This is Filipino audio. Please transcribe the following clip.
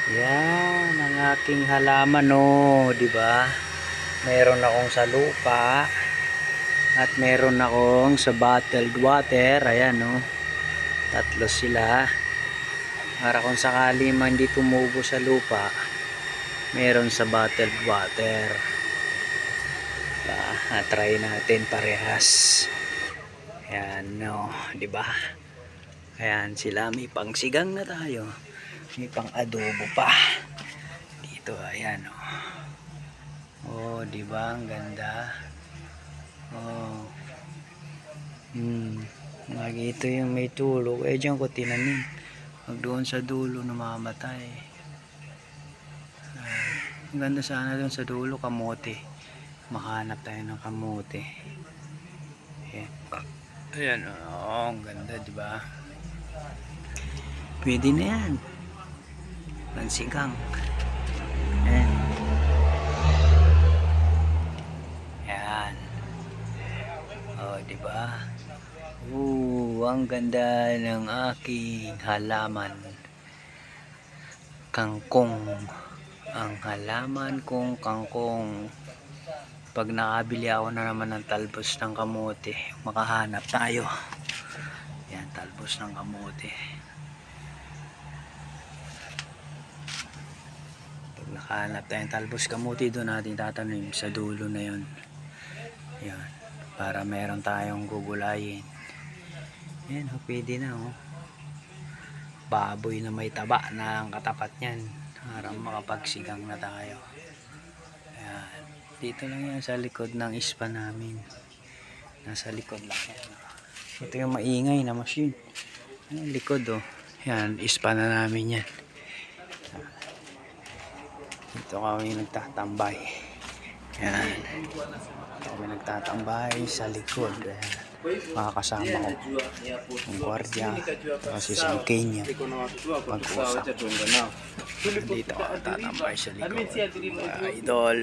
Yan ang aking halaman, oh, 'di ba? Meron akong sa lupa at meron akong sa bottled water. Ayan, oh. Tatlo sila. Para kung sakali man hindi tumubo sa lupa, meron sa bottled water. Try natin parehas. Ayan, no, 'di ba? Ayan sila, may pangsigang na tayo. May pang adobo pa. Dito, ayan, oh. Oh, 'di ba? Ang ganda. Oh. Ito yung may tulog. Diyan ko tinanim. Pag doon sa dulo namamatay. Ang ganda sana doon sa dulo, kamote. Makahanap tayo ng kamote. Ayan. Ayan, oh, ang ganda, 'di ba? Pwede na 'yan. Pansigang. Ayan. Ayan. Oh, 'di ba? Ang ganda ng aking halaman. Kangkong. Ang halaman kong kangkong. Pag nakabili ako na naman ng talbos ng kamote, makahanap tayo. Yan, talbos ng kamote. Pag nakahanap tayong talbos kamote, doon natin tatanim sa dulo na yun. Yan, para meron tayong gugulayin. Yan, pwede na, oh. Baboy na may taba na ang katapat niyan. Para makapagsigang na tayo. Yan. Dito lang yan sa likod ng ispa namin. Nasa likod lang yan. Ito yung maingay na machine. Ang likod, oh. Yan, ispa na namin yan. Dito kami nagtatambay. Yan. Dito kami nagtatambay sa likod. Ayan. Makakasama ko yung gwardiya kasi si Kenya mag-usap. Dito ako tatambay sa likod. Idol.